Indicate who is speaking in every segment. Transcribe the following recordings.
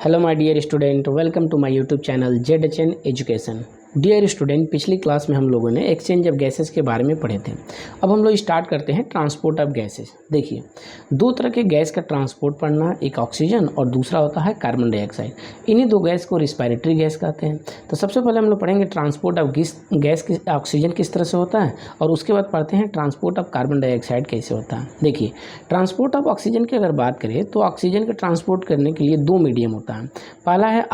Speaker 1: Hello my dear student, welcome to my YouTube channel ZHN education. Dear student, पिछली class में हम लोगों ने एक्सचेंज ऑफ गैसेस के बारे में पढ़े थे। अब हम लोग स्टार्ट करते हैं ट्रांसपोर्ट ऑफ गैसेस। देखिए, दो तरह के गैस का ट्रांसपोर्ट पढ़ना, एक ऑक्सीजन और दूसरा होता है कार्बन डाइऑक्साइड। इन्हीं दो गैस को रिस्पायरेटरी गैस कहते हैं। तो सबसे पहले हम लोग पढ़ेंगे ट्रांसपोर्ट ऑफ गैस ऑक्सीजन किस तरह से होता है, और उसके बाद पढ़ते हैं ट्रांसपोर्ट ऑफ कार्बन डाइऑक्साइड कैसे होता है। देखिए, ट्रांसपोर्ट ऑफ ऑक्सीजन की अगर बात करें तो ऑक्सीजन का ट्रांसपोर्ट करने के लिए दो मीडियम होता है। पहला है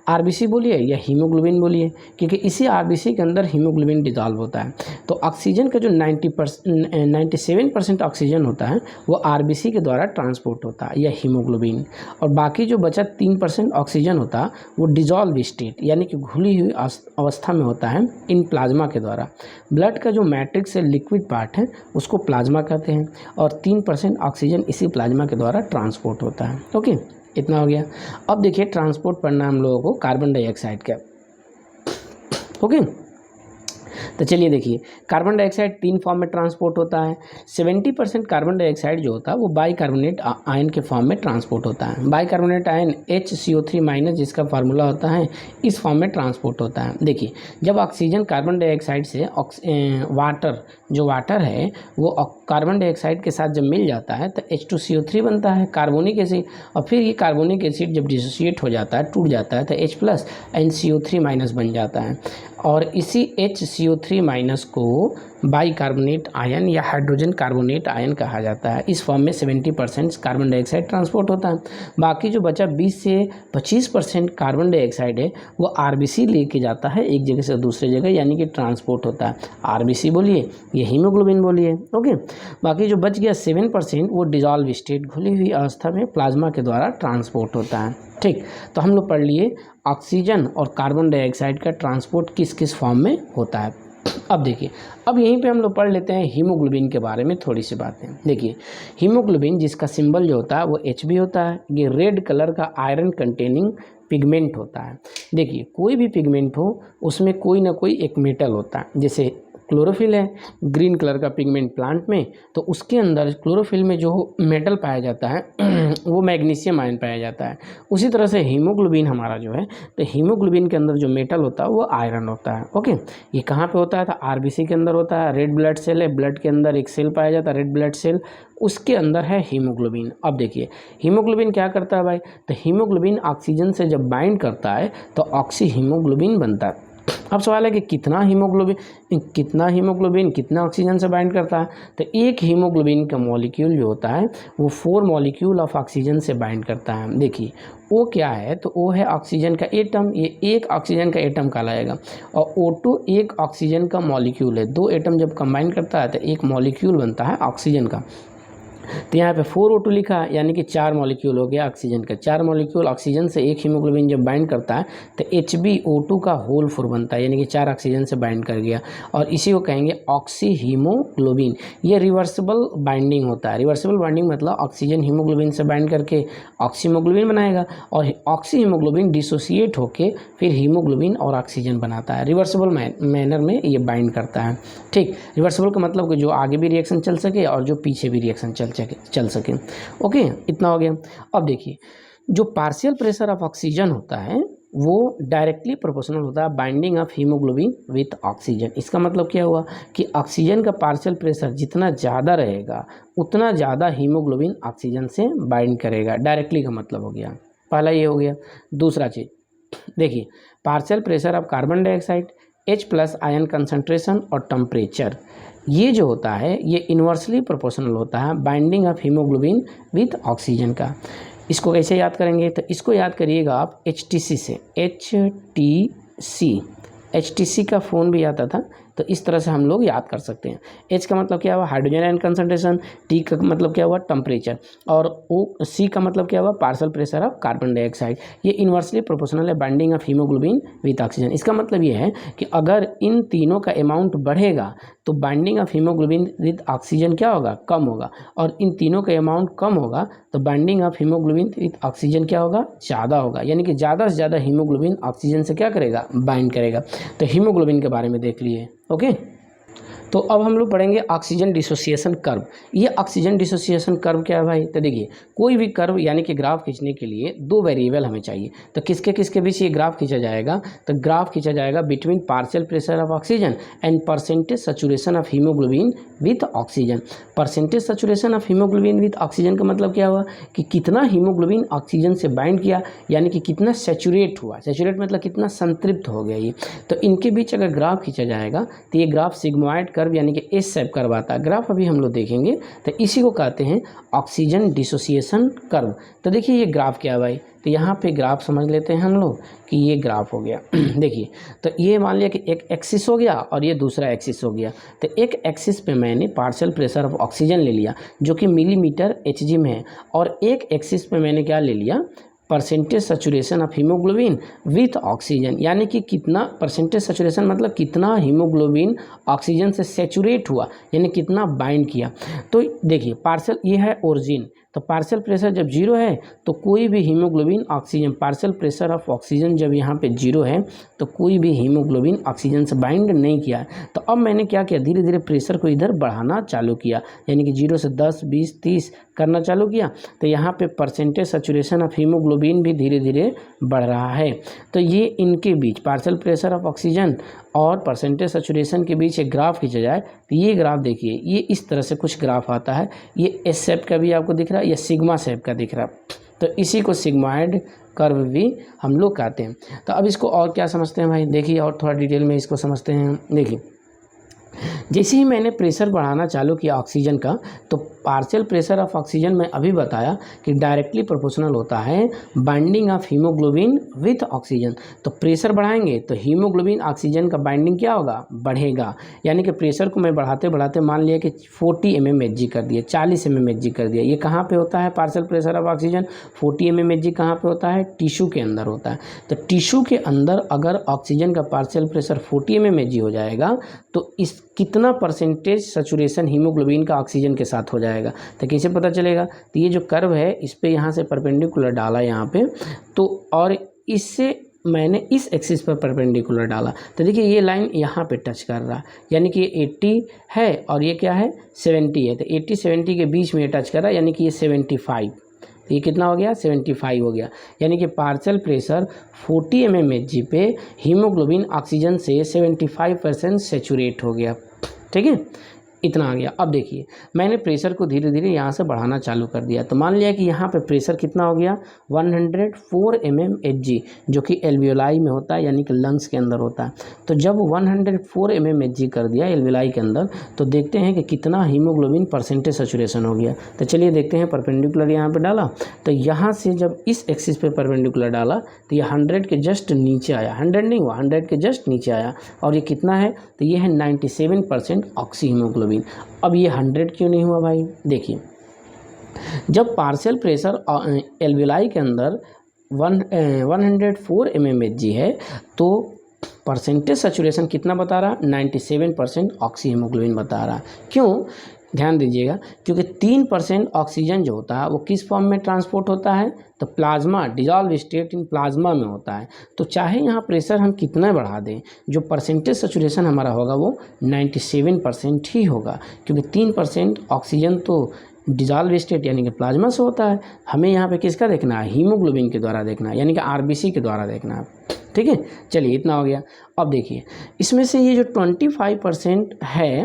Speaker 1: आरबीसी बोलिए या हीमोग्लोबिन बोलिए, क्योंकि इसी आरबीसी के अंदर हीमोग्लोबिन डिजॉल्व होता है। तो ऑक्सीजन का जो 97% ऑक्सीजन होता है वो आरबीसी के द्वारा ट्रांसपोर्ट होता है या हीमोग्लोबिन, और बाकी जो बचा 3% ऑक्सीजन होता है वो डिजॉल्व स्टेट यानी कि घुली हुई अवस्था में होता है इन प्लाज्मा के द्वारा। ब्लड का जो मैट्रिक्स से लिक्विड पार्ट है उसको प्लाज्मा कहते हैं, और 3% ऑक्सीजन इसी प्लाज्मा के द्वारा ट्रांसपोर्ट होता है। ओके, इतना हो गया। अब देखिए, ट्रांसपोर्ट पढ़ना हम लोगों को कार्बन डाइऑक्साइड का। ओके, तो चलिए देखिए, कार्बन डाइऑक्साइड तीन फॉर्म में ट्रांसपोर्ट होता है। 70% कार्बन डाइऑक्साइड जो होता है वो बाइकार्बोनेट आयन के फॉर्म में ट्रांसपोर्ट होता है। बाइकार्बोनेट आयन HCO3- जिसका फार्मूला होता है, इस फॉर्म में ट्रांसपोर्ट होता है। देखिए, जब ऑक्सीजन कार्बन डाइऑक्साइड से वाटर है वो कार्बन डाइऑक्साइड के साथ जब मिल जाता है तो H2CO3 बनता है, कार्बोनिक एसिड। और फिर ये कार्बोनिक एसिड जब डिसोसिएट हो जाता है, टूट जाता है, तो H+NCO3- बन जाता है, और इसी HCO3- को बाइकार्बोनेट आयन या हाइड्रोजन कार्बोनेट आयन कहा जाता है। इस फॉर्म में 70% कार्बन डाइऑक्साइड ट्रांसपोर्ट होता है। बाकी जो बचा 20 से 25% कार्बन डाइऑक्साइड है वो आरबीसी लेके जाता है एक जगह से दूसरे जगह, यानी कि ट्रांसपोर्ट होता है। आरबीसी बोलिए या हीमोग्लोबिन बोलिए। ओके, बाकी जो बच गया 7% वो डिजॉल्व स्टेट घुली हुई अवस्था में प्लाज्मा के द्वारा ट्रांसपोर्ट होता है। ठीक, तो हम लोग पढ़ लिए ऑक्सीजन और कार्बन डाइऑक्साइड का ट्रांसपोर्ट किस किस फॉर्म में होता है। अब देखिए, अब यहीं पे हम लोग पढ़ लेते हैं हीमोग्लोबिन के बारे में थोड़ी सी बातें। देखिए, हीमोग्लोबिन जिसका सिंबल जो होता है वो Hb होता है। ये रेड कलर का आयरन कंटेनिंग पिगमेंट होता है। देखिए, कोई भी पिगमेंट हो उसमें कोई ना कोई एक मेटल होता है। जैसे क्लोरोफिल है, ग्रीन कलर का पिगमेंट प्लांट में, तो उसके अंदर क्लोरोफिल में जो मेटल पाया जाता है वो मैग्नीशियम आयन पाया जाता है। उसी तरह से हीमोग्लोबिन हमारा जो है, तो हीमोग्लोबिन के अंदर जो मेटल होता है वो आयरन होता है। ओके, ये कहाँ पे होता है? तो आरबीसी के अंदर होता है। रेड ब्लड सेल है, ब्लड के अंदर एक सेल पाया जाता है रेड ब्लड सेल, उसके अंदर है हीमोग्लोबिन। अब देखिए, हीमोग्लोबिन क्या करता है भाई? तो हीमोग्लोबिन ऑक्सीजन से जब बाइंड करता है तो ऑक्सी हीमोग्लोबिन बनता है। अब सवाल है कि कितना हीमोग्लोबिन कितना ऑक्सीजन से बाइंड करता है? तो एक हीमोग्लोबिन का मॉलिक्यूल जो होता है वो 4 मॉलिक्यूल ऑफ ऑक्सीजन से बाइंड करता है। देखिए, O क्या है? तो O है ऑक्सीजन का एटम, ये एक ऑक्सीजन का एटम कहलाएगा, और O2 एक ऑक्सीजन का मॉलिक्यूल है। दो एटम जब कंबाइन करता है तो एक मॉलिक्यूल बनता है ऑक्सीजन का। तो यहाँ पे 4O2 लिखा है, यानी कि 4 मॉलिक्यूल हो गया ऑक्सीजन का। 4 मॉलिक्यूल ऑक्सीजन से एक हीमोग्लोबिन जब बाइंड करता है तो HbO2 का होल 4 बनता है, यानी कि 4 ऑक्सीजन से बाइंड कर गया, और इसी को कहेंगे ऑक्सी हीमोग्लोबिन। ये रिवर्सिबल बाइंडिंग होता है। रिवर्सिबल बाइंडिंग मतलब ऑक्सीजन हीमोग्लोबिन से बाइंड करके ऑक्सीमोग्लोबिन बनाएगा, और ऑक्सी हीमोग्लोबिन डिसोसिएट होकर फिर हीमोग्लोबिन और ऑक्सीजन बनाता है। रिवर्सिबल मैनर में ये बाइंड करता है। ठीक, रिवर्सिबल का मतलब कि जो आगे भी रिएक्शन चल सके और जो पीछे भी रिएक्शन चल सके। ओके, इतना हो गया। अब देखिए, जो पार्शियल प्रेशर ऑफ ऑक्सीजन होता है वो डायरेक्टली प्रोपोर्शनल होता है binding of haemoglobin with oxygen. इसका मतलब क्या हुआ कि ऑक्सीजन का पार्शियल प्रेशर जितना ज़्यादा रहेगा उतना ज़्यादा हीमोग्लोबिन ऑक्सीजन से बाइंड करेगा। डायरेक्टली का मतलब हो गया, पहला ये हो गया। दूसरा चीज़ देखिए, partial pressure of carbon dioxide, H+ ion concentration और टेम्परेचर, ये जो होता है ये इन्वर्सली प्रोपोर्शनल होता है binding of haemoglobin with oxygen का। इसको कैसे याद करेंगे? तो इसको याद करिएगा आप HTC से। HTC का फ़ोन भी आता था, तो इस तरह से हम लोग याद कर सकते हैं। H का मतलब क्या हुआ? Hydrogen ion concentration. T का मतलब क्या हुआ? टेम्परेचर। और C का मतलब क्या हुआ? Partial pressure of carbon dioxide. ये इन्वर्सली प्रोपोर्शनल है binding of haemoglobin with oxygen. इसका मतलब ये है कि अगर इन तीनों का अमाउंट बढ़ेगा तो binding of haemoglobin with oxygen क्या होगा? कम होगा, और इन तीनों का अमाउंट कम होगा तो binding of haemoglobin with oxygen क्या होगा? ज़्यादा होगा, यानी कि ज़्यादा से ज़्यादा हीमोग्लोबिन ऑक्सीजन से क्या करेगा? बाइंड करेगा। तो हीमोग्लोबिन के बारे में देख लिए। ओके, तो अब हम लोग पढ़ेंगे ऑक्सीजन डिसोसिएशन कर्व। ये ऑक्सीजन डिसोसिएशन कर्व क्या है भाई? तो देखिए, कोई भी कर्व यानी कि ग्राफ खींचने के लिए दो वेरिएबल हमें चाहिए। तो किसके किसके बीच ये ग्राफ खींचा जाएगा? तो ग्राफ खींचा जाएगा between partial pressure of oxygen and percentage saturation of haemoglobin with oxygen. Percentage saturation of haemoglobin with oxygen का मतलब क्या हुआ कि कितना हीमोग्लोबिन ऑक्सीजन से बाइंड किया, यानी कि कितना सैचुरेट हुआ। सैचुरेट मतलब कितना संतृप्त हो गया ये। तो इनके बीच अगर ग्राफ खींचा जाएगा तो ये ग्राफ सिग्मोइड कर्व यानी कि एस शेप कर्व आता है। ग्राफ अभी हम लोग देखेंगे, तो इसी को कहते हैं ऑक्सीजन डिसोसिएशन कर्व। तो देखिए ये ग्राफ क्या है भाई? तो यहाँ पे ग्राफ समझ लेते हैं हम लोग कि ये ग्राफ हो गया। देखिए, तो ये मान लिया कि एक एक्सिस हो गया और ये दूसरा एक्सिस हो गया। तो एक एक्सिस पे मैंने पार्शियल प्रेशर ऑफ ऑक्सीजन ले लिया जो कि मिलीमीटर एचजी में है, और एक एक्सिस पे मैंने क्या ले लिया? Percentage saturation of haemoglobin with oxygen, यानी कि कितना परसेंटेज सैचुरेशन मतलब कितना हीमोग्लोबिन ऑक्सीजन से सैचुरेट हुआ, यानी कितना बाइंड किया। तो देखिए पार्शियल, ये है ओरिजिन, तो पार्शियल प्रेशर जब जीरो है तो कोई भी haemoglobin oxygen, partial pressure of oxygen जब यहाँ पे जीरो है तो कोई भी हीमोग्लोबिन ऑक्सीजन से बाइंड नहीं किया है। तो अब मैंने क्या किया? धीरे धीरे प्रेशर को इधर बढ़ाना चालू किया, यानी कि 0 से 10, 20, 30 करना चालू किया। तो यहाँ पे परसेंटेज सैचुरेशन ऑफ हीमोग्लोबिन भी धीरे धीरे बढ़ रहा है। तो ये इनके बीच पार्शियल प्रेशर ऑफ ऑक्सीजन और परसेंटेज सैचुरेशन के बीच एक ग्राफ खींचा जाए तो ये ग्राफ देखिए, ये इस तरह से कुछ ग्राफ आता है। ये एस शेप का भी आपको दिख रहा है, या सिग्मा शेप का दिख रहा है। तो इसी को सिग्मॉइड कर्व भी हम लोग कहते हैं। तो अब इसको और क्या समझते हैं भाई? देखिए और थोड़ा डिटेल में इसको समझते हैं। देखिए, जैसे ही मैंने प्रेशर बढ़ाना चालू किया ऑक्सीजन का, तो पार्शियल प्रेशर ऑफ ऑक्सीजन में अभी बताया कि डायरेक्टली प्रोपोर्शनल होता है binding of haemoglobin with oxygen. तो प्रेशर बढ़ाएंगे तो हीमोग्लोबिन ऑक्सीजन का बाइंडिंग क्या होगा? बढ़ेगा। यानी कि प्रेशर को मैं बढ़ाते बढ़ाते मान लिया कि 40 mmHg कर दिया, 40 mmHg कर दिया। ये कहाँ पे होता है partial pressure of oxygen? 40 mmHg कहाँ पे होता है? टिश्यू के अंदर होता है। तो टिश्यू के अंदर अगर ऑक्सीजन का पार्शियल प्रेशर 40 mmHg हो जाएगा तो इस कितना परसेंटेज सैचुरेशन हीमोग्लोबिन का ऑक्सीजन के साथ हो जाएगा? तो कैसे पता चलेगा? तो ये जो कर्व है इस पे यहाँ से परपेंडिकुलर डाला यहाँ पे, तो और इससे मैंने इस एक्सिस पर परपेंडिकुलर डाला, तो देखिए ये लाइन यहाँ पे टच कर रहा है, यानी कि ये 80 है और ये क्या है? 70 है। तो 80-70 के बीच में ये टच कर रहा है, यानी कि ये 75। तो ये कितना हो गया? 75 हो गया। यानी कि पार्शियल प्रेशर 40 mmHg पे हीमोग्लोबिन ऑक्सीजन से 75% सैचुरेट हो गया। ठीक है, इतना आ गया। अब देखिए मैंने प्रेशर को धीरे धीरे यहाँ से बढ़ाना चालू कर दिया, तो मान लिया कि यहाँ पे प्रेशर कितना हो गया? 104 mmHg, जो कि एल्वियोलाई में होता है, यानी कि लंग्स के अंदर होता है। तो जब 104 mmHg कर दिया एल्वियोलाई के अंदर, तो देखते हैं कि कितना हीमोग्लोबिन परसेंटेज सैचुरेशन हो गया। तो चलिए देखते हैं। परपेंडिकुलर यहाँ पर डाला, तो यहाँ से जब इस एक्सिस पे परपेंडिकुलर डाला तो ये 100 के जस्ट नीचे आया, 100 नहीं हुआ, 100 के जस्ट नीचे आया। और ये कितना है? तो ये है 97% ऑक्सी हीमोग्लोबिन। अब ये 100 क्यों नहीं हुआ भाई? देखिए, जब पार्शियल प्रेशर एल्वियोलाई के अंदर 104 mmHg है तो परसेंटेज सैचुरेशन कितना बता रहा? 97% ऑक्सी हीमोग्लोबिन बता रहा। क्यों? ध्यान दीजिएगा, क्योंकि 3% ऑक्सीजन जो होता है वो किस फॉर्म में ट्रांसपोर्ट होता है? तो plasma, dissolve state in plasma में होता है। तो चाहे यहाँ प्रेशर हम कितना बढ़ा दें, जो परसेंटेज सैचुरेशन हमारा होगा वो 97% ही होगा, क्योंकि 3% ऑक्सीजन तो डिजॉल्व स्टेट यानी कि प्लाज्मा से होता है। हमें यहाँ पे किसका देखना है? हीमोग्लोबिन के द्वारा देखना है, यानी कि आरबीसी के द्वारा देखना है। ठीक है, चलिए इतना हो गया। अब देखिए इसमें से ये जो 25% है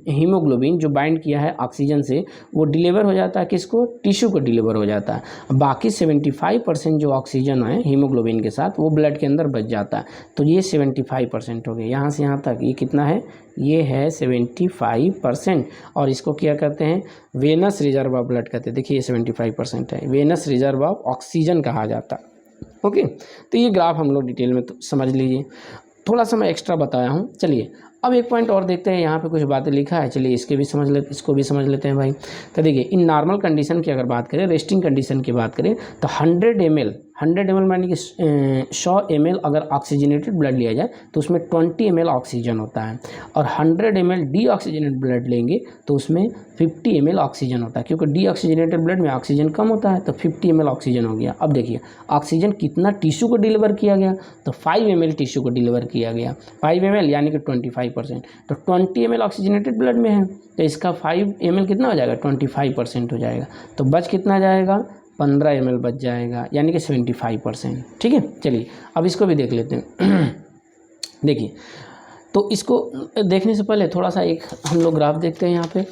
Speaker 1: हीमोग्लोबिन जो बाइंड किया है ऑक्सीजन से, वो डिलीवर हो जाता है किसको? टिश्यू को डिलीवर हो जाता है। बाकी 75% जो ऑक्सीजन है हीमोग्लोबिन के साथ वो ब्लड के अंदर बच जाता है। तो ये 75% हो गया। यहाँ से यहाँ तक ये कितना है? ये है 75%। और इसको क्या कहते हैं? वेनस रिजर्व ऑफ ब्लड कहते हैं। देखिए ये 75% है, वेनस रिजर्व ऑफ ऑक्सीजन कहा जाता है। ओके, तो ये ग्राफ हम लोग डिटेल में तो समझ लीजिए, थोड़ा सा मैं एक्स्ट्रा बताया हूँ। चलिए अब एक पॉइंट और देखते हैं, यहाँ पे कुछ बातें लिखा है, चलिए इसको भी समझ लेते हैं भाई। तो देखिए इन नॉर्मल कंडीशन की अगर बात करें, रेस्टिंग कंडीशन की बात करें, तो 100 100 ml मानी कि 100 ml अगर ऑक्सीजनेटेड ब्लड लिया जाए तो उसमें 20 ml ऑक्सीजन होता है, और 100 ml डीऑक्सीजनेटेड ब्लड लेंगे तो उसमें 50 ml ऑक्सीजन होता है, क्योंकि डीऑक्सीजनेटेड ब्लड में ऑक्सीजन कम होता है, तो 50 ml ऑक्सीजन हो गया। अब देखिए ऑक्सीजन कितना टिश्यू को डिलीवर किया गया, तो 5 ml टिश्यू को डिलीवर किया गया, 5 ml यानी कि 25%। तो 20 ml ऑक्सीजनेटेड ब्लड में है तो इसका 5 ml कितना हो जाएगा, 25% हो जाएगा। तो बच कितना जाएगा, 15 ml बच जाएगा, यानी कि 75%। ठीक है, चलिए अब इसको भी देख लेते हैं। देखिए तो इसको देखने से पहले थोड़ा सा एक हम लोग ग्राफ देखते हैं। यहाँ पे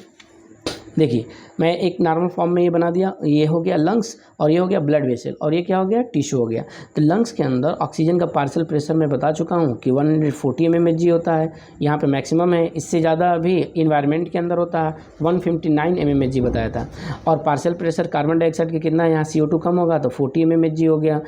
Speaker 1: देखिए मैं एक नॉर्मल फॉर्म में ये बना दिया, ये हो गया लंग्स और ये हो गया ब्लड वेसल और ये क्या हो गया, टिश्यू हो गया। तो लंग्स के अंदर ऑक्सीजन का पार्शियल प्रेशर मैं बता चुका हूँ कि 140 mmHg होता है, यहाँ पे मैक्सिमम है, इससे ज़्यादा अभी इन्वायरमेंट के अंदर होता है 159 mmHg बताया था। और पार्शियल प्रेशर कार्बन डाइऑक्साइड के कितना है, यहाँ CO2 कम होगा तो 40 mmHg हो गया।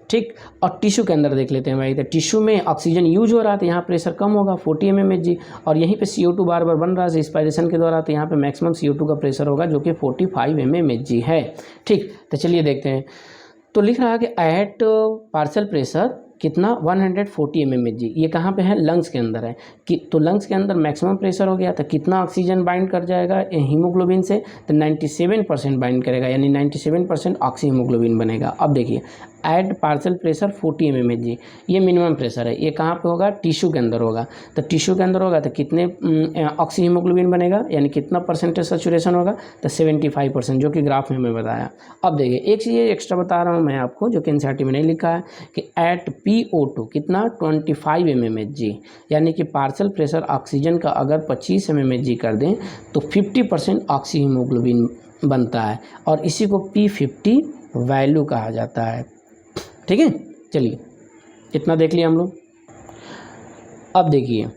Speaker 1: ठीक, और टिश्यू के अंदर देख लेते हैं भाई, तो टिश्यू में ऑक्सीजन यूज हो रहा है तो यहाँ प्रेशर कम होगा 40 mmHg, और यहीं पे CO2 बार बार बन रहा है रिस्पायरेशन के द्वारा, तो यहाँ पे मैक्सिमम CO2 का प्रेशर होगा जो कि 45 mmHg है। ठीक, तो चलिए देखते हैं। तो लिख रहा है कि एट पार्शियल प्रेशर कितना 140 mmHg, ये कहाँ पे है, लंग्स के अंदर है कि तो लंग्स के अंदर मैक्सिमम प्रेशर हो गया तो कितना ऑक्सीजन बाइंड कर जाएगा हीमोग्लोबिन से, तो 97% बाइंड करेगा, यानी 97% ऑक्सी हीमोग्लोबिन बनेगा। अब देखिए एट पार्शियल प्रेशर 40 mmHg, ये मिनिमम प्रेशर है, ये कहाँ पे होगा, टिश्यू के अंदर होगा। तो टिश्यू के अंदर होगा तो कितने ऑक्सी हीमोग्लोबिन बनेगा, यानी कितना परसेंटेज सैचुरेशन होगा, तो 75%, जो कि ग्राफ में मैं बताया। अब देखिए एक चीज़ एक्स्ट्रा बता रहा हूँ मैं आपको जो कि एनसीईआरटी में नहीं लिखा है कि एट PO2 कितना 25 mmHg, यानी कि पार्शियल प्रेशर ऑक्सीजन का अगर 25 mmHg कर दें तो 50% ऑक्सी हीमोग्लोबिन बनता है, और इसी को P50 वैल्यू कहा जाता है। ठीक है, चलिए इतना देख लिया हम लोग। अब देखिए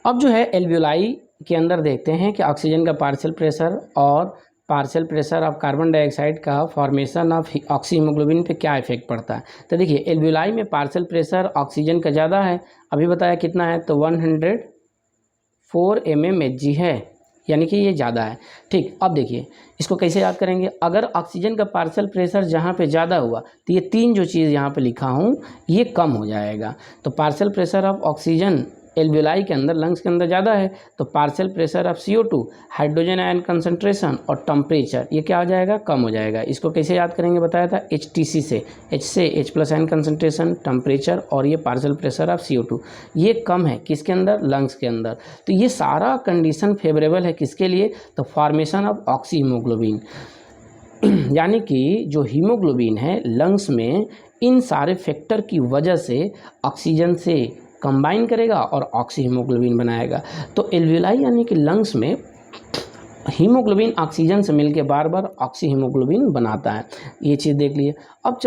Speaker 1: अब जो है एल्वियोलाई के अंदर देखते हैं कि ऑक्सीजन का पार्शियल प्रेशर और partial pressure of carbon dioxide का फॉर्मेशन ऑफ ऑक्सी हीमोग्लोबिन पे क्या इफेक्ट पड़ता है। तो देखिए एल्वियोलाई में पार्शियल प्रेशर ऑक्सीजन का ज़्यादा है, अभी बताया कितना है, तो 104 mmHg है, यानी कि ये ज़्यादा है। ठीक, अब देखिए इसको कैसे याद करेंगे, अगर ऑक्सीजन का पार्शियल प्रेशर जहाँ पे ज़्यादा हुआ तो ये तीन जो चीज़ यहाँ पे लिखा हूँ ये कम हो जाएगा। तो partial pressure of oxygen alveoli के अंदर लंग्स के अंदर ज़्यादा है तो partial pressure of CO2, hydrogen ion concentration और टेम्परेचर ये क्या हो जाएगा, कम हो जाएगा। इसको कैसे याद करेंगे बताया था, HTC से, H से H+ आयन कंसंट्रेशन, टेम्परेचर और ये पार्शियल प्रेशर ऑफ CO2 ये कम है किसके अंदर, लंग्स के अंदर। तो ये सारा कंडीशन फेवरेबल है किसके लिए, तो फॉर्मेशन ऑफ ऑक्सी हीमोग्लोबिन, यानी कि जो हीमोग्लोबिन है लंग्स में इन सारे फैक्टर की वजह से ऑक्सीजन से कंबाइन करेगा और ऑक्सी हीमोग्लोबिन बनाएगा। तो एल्वियोलाई यानी कि लंग्स में हीमोग्लोबिन ऑक्सीजन से मिलकर बार बार ऑक्सी हीमोग्लोबिन बनाता है, ये चीज़ देख लिए। अब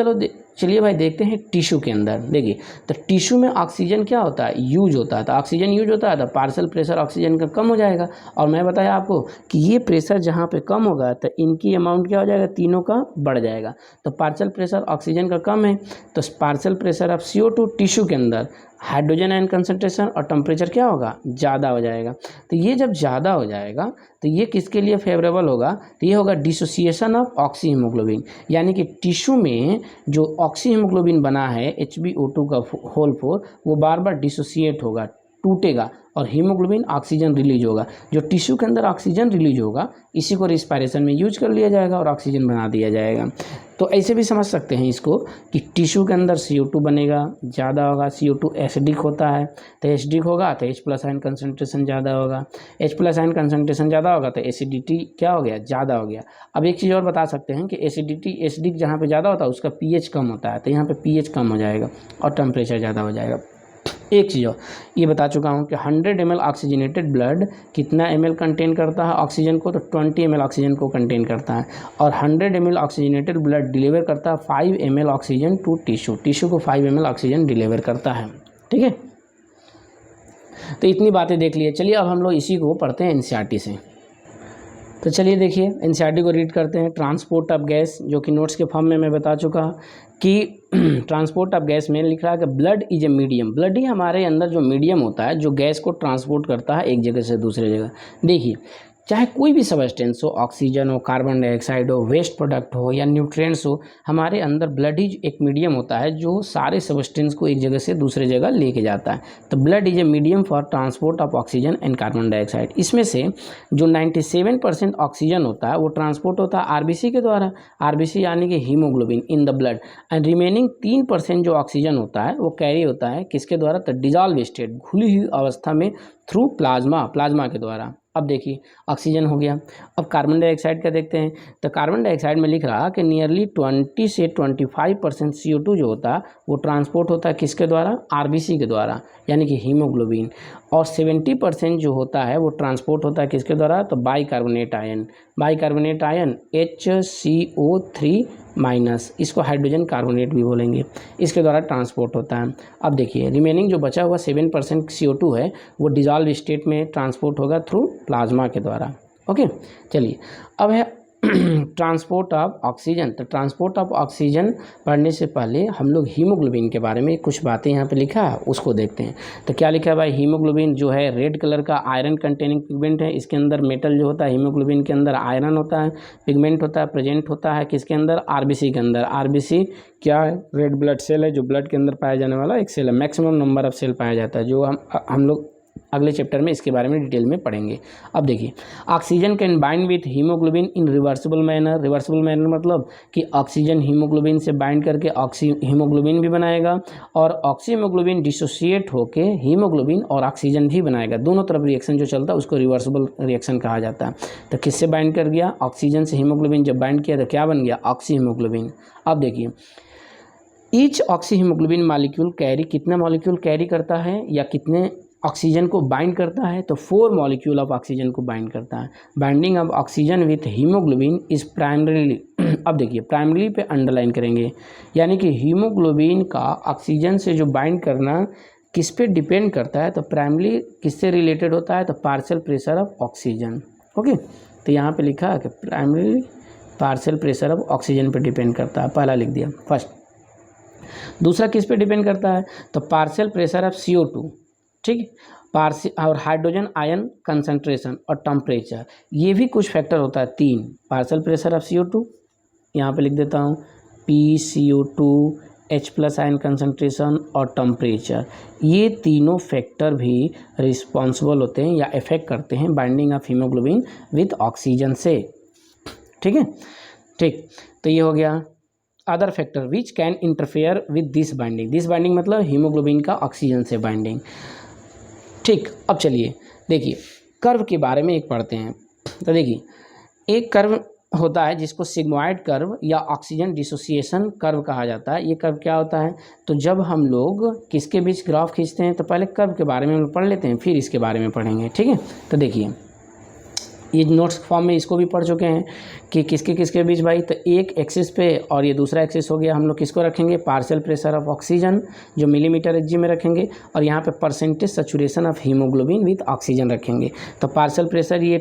Speaker 1: चलिए भाई देखते हैं टिश्यू के अंदर। देखिए तो टिश्यू में ऑक्सीजन क्या होता है, यूज होता है, तो ऑक्सीजन यूज होता है तो पार्शियल प्रेशर ऑक्सीजन का कम हो जाएगा। और मैं बताया आपको कि ये प्रेशर जहाँ पे कम होगा तो इनकी अमाउंट क्या हो जाएगा, तीनों का बढ़ जाएगा। तो पार्शियल प्रेशर ऑक्सीजन का कम है तो partial pressure of CO2 tissue के अंदर, हाइड्रोजन आयन कंसंट्रेशन और टेम्परेचर क्या होगा, ज़्यादा हो जाएगा। तो ये जब ज़्यादा हो जाएगा तो ये किसके लिए फेवरेबल होगा, तो ये होगा डिसोसिएशन ऑफ ऑक्सी हीमोग्लोबिन, यानी कि टिश्यू में जो ऑक्सी हीमोग्लोबिन बना है HbO2 का होल 4 वो बार बार डिसोसिएट होगा, टूटेगा और हीमोग्लोबिन ऑक्सीजन रिलीज होगा। जो टिश्यू के अंदर ऑक्सीजन रिलीज होगा इसी को रिस्पायरेशन में यूज कर लिया जाएगा और ऑक्सीजन बना दिया जाएगा। तो ऐसे भी समझ सकते हैं इसको कि टिश्यू के अंदर CO2 बनेगा, ज़्यादा होगा, CO2 एसिडिक होता है तो एसिडिक होगा तो H+ आयन कंसंट्रेशन ज़्यादा होगा, H+ आयन कंसंट्रेशन ज़्यादा होगा तो एसिडिटी क्या हो गया, ज़्यादा हो गया। अब एक चीज़ और बता सकते हैं कि एसिडिक जहाँ पे ज़्यादा होता है उसका pH कम होता है तो यहाँ पे pH कम हो जाएगा और टेम्परेचर ज़्यादा हो जाएगा। एक चीज़ और ये बता चुका हूँ कि 100 ml ऑक्सीजनेटेड ब्लड कितना ml कंटेन करता है ऑक्सीजन को, तो 20 ml ऑक्सीजन को कंटेन करता है। और 100 ml ऑक्सीजनेटेड ब्लड डिलीवर करता है 5 ml ऑक्सीजन टू टिश्यू को 5 ml ऑक्सीजन डिलीवर करता है। ठीक है, तो इतनी बातें देख लिए। चलिए अब हम लोग इसी को पढ़ते हैं एनसीईआरटी से। तो चलिए देखिए एनसीईआरटी को रीड करते हैं। ट्रांसपोर्ट ऑफ गैस, जो कि नोट्स के फॉर्म में मैं बता चुका कि ट्रांसपोर्ट ऑफ गैस में लिख रहा है कि blood is a medium, blood ही हमारे अंदर जो मीडियम होता है जो गैस को ट्रांसपोर्ट करता है एक जगह से दूसरे जगह। देखिए चाहे कोई भी सबस्टेंस हो, ऑक्सीजन हो, कार्बन डाइऑक्साइड हो, वेस्ट प्रोडक्ट हो या न्यूट्रिएंट्स हो, हमारे अंदर ब्लड ही एक मीडियम होता है जो सारे सबस्टेंस को एक जगह से दूसरे जगह लेके जाता है। तो blood is a medium for transport of oxygen and carbon dioxide. इसमें से जो 97% ऑक्सीजन होता है वो ट्रांसपोर्ट होता है आरबीसी के द्वारा, आरबीसी यानी कि haemoglobin in the blood, and remaining 3% जो ऑक्सीजन होता है वो कैरी होता है किसके द्वारा, तो डिजॉल्व स्टेट, घुली हुई अवस्था में, थ्रू प्लाज्मा, प्लाज्मा के द्वारा। अब देखिए ऑक्सीजन हो गया। अब कार्बन डाइऑक्साइड का देखते हैं, तो कार्बन डाइऑक्साइड में लिख रहा कि नियरली 20 से 25% CO2 जो होता है वो ट्रांसपोर्ट होता है किसके द्वारा, आरबीसी के द्वारा यानी कि हीमोग्लोबिन, और 70% जो होता है वो ट्रांसपोर्ट होता है किसके द्वारा, तो bicarbonate ion, bicarbonate ion HCO3 minus, इसको हाइड्रोजन कार्बोनेट भी बोलेंगे, इसके द्वारा ट्रांसपोर्ट होता है। अब देखिए रिमेनिंग जो बचा हुआ 7% CO2 है वो डिजॉल्व स्टेट में ट्रांसपोर्ट होगा थ्रू प्लाज्मा के द्वारा। ओके, चलिए अब है ट्रांसपोर्ट ऑफ ऑक्सीजन। तो ट्रांसपोर्ट ऑफ ऑक्सीजन पढ़ने से पहले हम लोग हीमोग्लोबिन के बारे में कुछ बातें यहाँ पे लिखा है उसको देखते हैं। तो क्या लिखा है भाई, हीमोग्लोबिन जो है रेड कलर का आयरन कंटेनिंग पिगमेंट है। इसके अंदर मेटल जो होता है, हीमोग्लोबिन के अंदर आयरन होता है, पिगमेंट होता है, प्रेजेंट होता है किसके अंदर, आरबीसी के अंदर। आरबीसी क्या है, रेड ब्लड सेल है जो ब्लड के अंदर पाया जाने वाला एक सेल है, मैक्सिमम नंबर ऑफ सेल पाया जाता है, जो हम लोग अगले चैप्टर में इसके बारे में डिटेल में पढ़ेंगे। अब देखिए oxygen can bind with haemoglobin in reversible manner. Reversible manner मतलब कि ऑक्सीजन हीमोग्लोबिन से बाइंड करके हीमोग्लोबिन भी बनाएगा, और ऑक्सीहीमोग्लोबिन डिसोसिएट होके हीमोग्लोबिन और ऑक्सीजन भी बनाएगा। दोनों तरफ रिएक्शन जो चलता है उसको रिवर्सिबल रिएक्शन कहा जाता है। तो किससे बाइंड कर गया, ऑक्सीजन से हीमोग्लोबिन जब बाइंड किया तो क्या बन गया, ऑक्सीहीमोग्लोबिन। अब देखिए ईच ऑक्सीहीमोग्लोबिन मॉलिक्यूल कैरी, कितने मॉलिक्यूल कैरी करता है या कितने ऑक्सीजन को बाइंड करता है, तो 4 मॉलिक्यूल ऑफ ऑक्सीजन को बाइंड करता है। Binding of oxygen with haemoglobin is primarily, अब देखिए प्राइमरीली पे अंडरलाइन करेंगे, यानी कि हीमोग्लोबिन का ऑक्सीजन से जो बाइंड करना किस पे डिपेंड करता है, तो प्राइमरी किससे रिलेटेड होता है, तो partial pressure of oxygen. Okay, तो यहाँ पे लिखा है कि primary partial pressure of oxygen पे डिपेंड करता है, पहला लिख दिया फर्स्ट। दूसरा किस पे डिपेंड करता है, तो पार्शियल प्रेशर ऑफ CO2, ठीक, और हाइड्रोजन आयन कंसंट्रेशन और टेम्परेचर, ये भी कुछ फैक्टर होता है 3, पार्शियल प्रेशर ऑफ CO2, यहाँ पे लिख देता हूँ PCO2, H+ आयन कंसंट्रेशन और टेम्परेचर, ये तीनों फैक्टर भी रिस्पॉन्सिबल होते हैं या इफेक्ट करते हैं binding of haemoglobin with oxygen से। ठीक है, ठीक, तो ये हो गया। Other factor which can interfere with this binding, this binding मतलब हीमोग्लोबिन का ऑक्सीजन से बाइंडिंग। ठीक, अब चलिए देखिए कर्व के बारे में एक पढ़ते हैं। तो देखिए एक कर्व होता है जिसको सिग्मॉइड कर्व या ऑक्सीजन डिसोसिएशन कर्व कहा जाता है। ये कर्व क्या होता है, तो जब हम लोग किसके बीच ग्राफ खींचते हैं तो पहले कर्व के बारे में हम पढ़ लेते हैं, फिर इसके बारे में पढ़ेंगे। ठीक है, तो देखिए ये नोट्स फॉर्म में इसको भी पढ़ चुके हैं कि किसके किसके बीच भाई, तो एक एक्सिस पे और ये दूसरा एक्सिस हो गया, हम लोग किसको रखेंगे, पार्शियल प्रेशर ऑफ ऑक्सीजन जो मिलीमीटर Hg में रखेंगे, और यहाँ पे percentage saturation of haemoglobin with oxygen रखेंगे। तो पार्शियल प्रेशर ये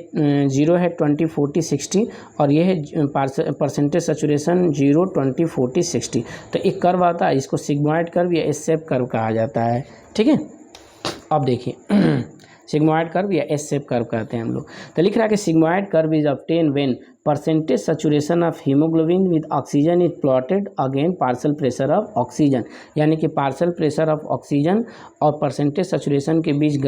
Speaker 1: 0 है 20, 40, 60, और ये है परसेंटेज सैचुरेशन 0, 20, 40, 60। तो एक कर्व आता है, इसको सिग्मॉइड कर्व या एस शेप कर्व कहा जाता है। ठीक है, अब देखिए सिग्मॉइड कर्व या एस शेप कर्व कहते हैं हम लोग। तो लिख रहा है कि sigmoid curve is obtain when percentage saturation of haemoglobin with oxygen is plotted again partial pressure of oxygen, यानी कि पार्शियल प्रेशर ऑफ ऑक्सीजन और परसेंटेज सैचुरेशन के बीच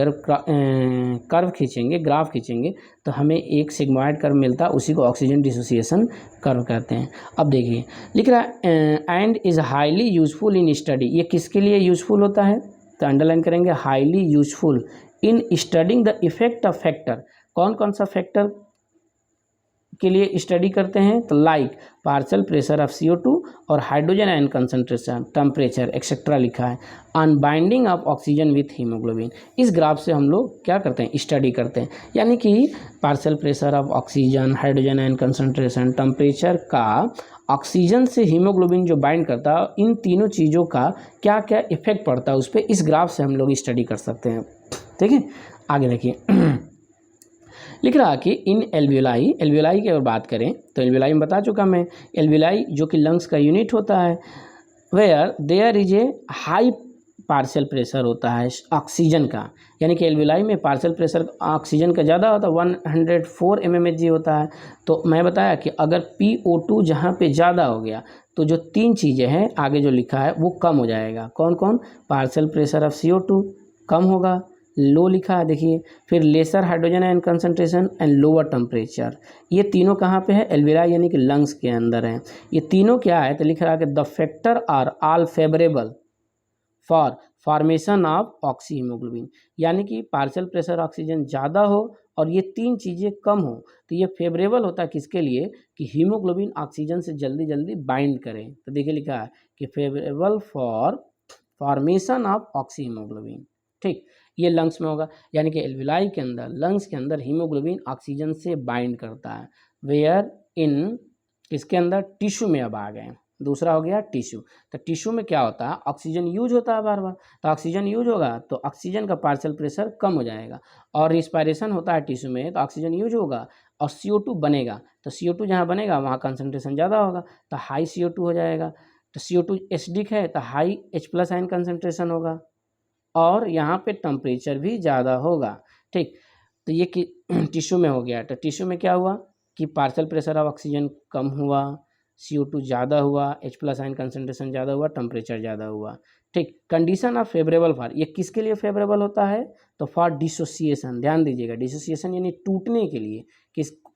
Speaker 1: कर्व खींचेंगे, ग्राफ खींचेंगे, तो हमें एक सिग्मॉइड कर्व मिलता है, उसी को ऑक्सीजन डिसोसिएशन कर्व कहते हैं। अब देखिए लिख रहा है and is highly useful in study, ये किसके लिए यूजफुल होता है, तो अंडरलाइन करेंगे highly useful in studying the effect of factor. कौन कौन सा फैक्टर के लिए स्टडी करते हैं, तो like partial pressure of CO2 और hydrogen ion concentration, temperature etcetera लिखा है, on binding of oxygen with haemoglobin. इस ग्राफ से हम लोग क्या करते हैं, स्टडी करते हैं, यानी कि partial pressure of oxygen, hydrogen ion concentration, temperature का ऑक्सीजन से हीमोग्लोबिन जो बाइंड करता है, इन तीनों चीज़ों का क्या क्या इफेक्ट पड़ता है उस पर, इस ग्राफ से हम लोग स्टडी कर सकते हैं। ठीक है, आगे देखिए लिख रहा कि इन एल्वियोलाई, एल्वियोलाई की अगर बात करें तो एल्वियोलाई में बता चुका मैं, एल्वियोलाई जो कि लंग्स का यूनिट होता है, where there is a high partial pressure होता है ऑक्सीजन का, यानी कि एल्विलाई में पार्शियल प्रेशर ऑक्सीजन का ज़्यादा होता है, 104 mmHg होता है। तो मैं बताया कि अगर PO2 जहाँ पे ज़्यादा हो गया तो जो 3 चीज़ें हैं आगे जो लिखा है वो कम हो जाएगा। कौन कौन? पार्शियल प्रेशर ऑफ CO2 कम होगा, लो लिखा है देखिए, फिर lesser hydrogen ion concentration and lower temperature. ये तीनों कहाँ पे है? एल्विलाई यानी कि लंग्स के अंदर है। ये तीनों क्या है? तो लिख रहा है कि the factor are all favourable for formation of oxy haemoglobin, यानी कि पार्शियल प्रेशर ऑक्सीजन ज़्यादा हो और ये 3 चीज़ें कम हो तो ये फेवरेबल होता है किसके लिए? कि हीमोग्लोबिन ऑक्सीजन से जल्दी जल्दी बाइंड करे। तो देखिए लिखा है कि favourable for formation of oxy haemoglobin. ठीक, ये लंग्स में होगा, यानी कि एल्विलाई के अंदर, लंग्स के अंदर हीमोग्लोबिन ऑक्सीजन से बाइंड करता है। वेयर इन किसके अंदर? टिश्यू में अब आ गए। दूसरा हो गया टिश्यू। तो टिश्यू में क्या होता है? ऑक्सीजन यूज होता है बार बार, तो ऑक्सीजन यूज होगा तो ऑक्सीजन का पार्शियल प्रेशर कम हो जाएगा, और रिस्पायरेशन होता है टिश्यू में तो ऑक्सीजन यूज होगा और CO2 बनेगा, तो CO2 जहाँ बनेगा वहाँ कंसनट्रेशन ज़्यादा होगा तो हाई CO2 हो जाएगा। तो CO2 एसिडिक है तो हाई H+ आयन कंसनट्रेशन होगा, और यहाँ पे टेम्परेचर भी ज़्यादा होगा। ठीक, तो ये कि टिश्यू में हो गया। तो टिश्यू में क्या हुआ कि पार्शियल प्रेशर ऑफ ऑक्सीजन कम हुआ, CO2 ज़्यादा हुआ, H+ आयन कंसनट्रेशन ज़्यादा हुआ, टेम्परेचर ज़्यादा हुआ। ठीक, कंडीशन ऑफ फेवरेबल फॉर, ये किसके लिए फेवरेबल होता है? तो फॉर डिसोसिएशन, ध्यान दीजिएगा, डिसोसिएशन यानी टूटने के लिए।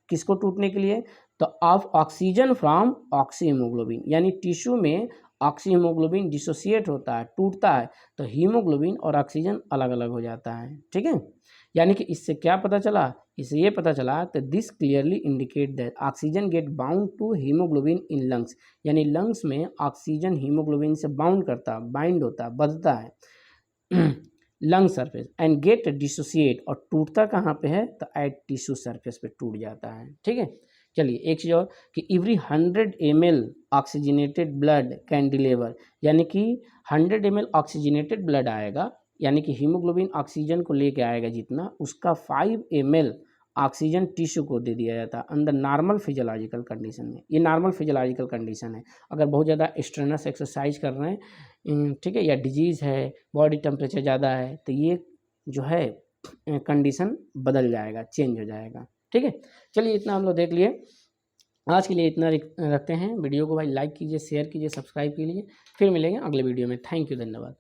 Speaker 1: किसको टूटने के लिए? तो of oxygen from oxy haemoglobin, यानी टिश्यू में ऑक्सी हीमोग्लोबिन डिसोसिएट होता है, टूटता है, तो हीमोग्लोबिन और ऑक्सीजन अलग अलग हो जाता है। ठीक है, यानी कि इससे क्या पता चला? इससे ये पता चला तो this clearly indicate that oxygen get bound to haemoglobin in lungs, यानी लंग्स में ऑक्सीजन हीमोग्लोबिन से बाउंड करता, बाइंड होता, बधता है lung surface and get dissociate, और टूटता कहाँ पे है? तो एट टिश्यू सरफेस पे टूट जाता है। ठीक है, चलिए एक चीज़ और कि every 100 ml oxygenated blood can deliver, यानी कि 100 ml ऑक्सीजनेटेड ब्लड आएगा, यानी कि हीमोग्लोबिन ऑक्सीजन को लेके आएगा जितना, उसका 5 ml ऑक्सीजन टिश्यू को दे दिया जाता है अंडर नॉर्मल फिजियोलॉजिकल कंडीशन में। ये नॉर्मल फिजियोलॉजिकल कंडीशन है। अगर बहुत ज़्यादा स्ट्रेनस एक्सरसाइज कर रहे हैं, ठीक है, या डिजीज़ है, बॉडी टेम्परेचर ज़्यादा है, तो ये जो है कंडीशन बदल जाएगा, चेंज हो जाएगा। ठीक है, चलिए इतना हम लोग देख लिए। आज के लिए इतना रखते हैं। वीडियो को भाई लाइक कीजिए, शेयर कीजिए, सब्सक्राइब कीजिए। फिर मिलेंगे अगले वीडियो में। थैंक यू, धन्यवाद।